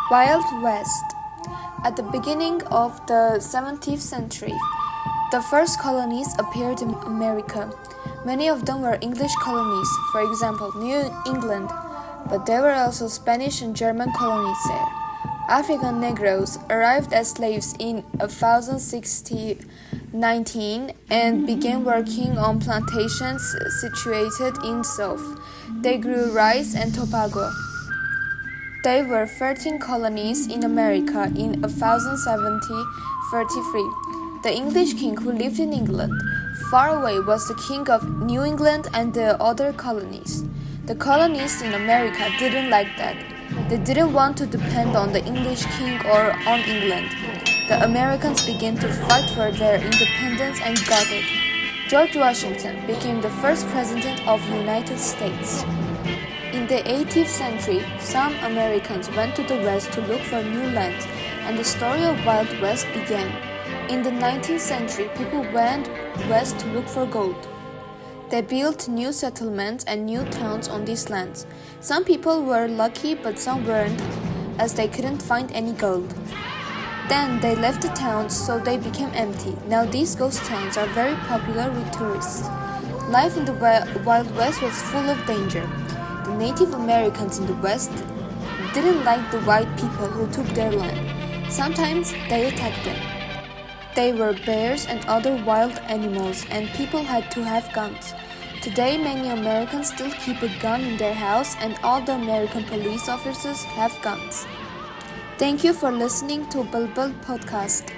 Wild West. At the beginning of the 17th century, the first colonies appeared in America. Many of them were English colonies, for example, New England, but there were also Spanish and German colonies there. African Negroes arrived as slaves in 1019 and began working on plantations situated in South. They grew rice and tobacco. There were 13 colonies in America in 1733. The English king who lived in England far away was the king of New England and the other colonies. The colonists in America didn't like that. They didn't want to depend on the English king or on England. The Americans began to fight for their independence and got it. George Washington became the first president of the United States. In the 18th century, some Americans went to the West to look for new lands, and the story of Wild West began. In the 19th century, people went west to look for gold. They built new settlements and new towns on these lands. Some people were lucky, but some weren't, as they couldn't find any gold. Then they left the towns, so they became empty. Now these ghost towns are very popular with tourists. Life in the Wild West was full of danger. The Native Americans in the West didn't like the white people who took their land. Sometimes they attacked them. They were bears and other wild animals, and people had to have guns. Today, many Americans still keep a gun in their house, and all the American police officers have guns. Thank you for listening to Blt Blt Podcast.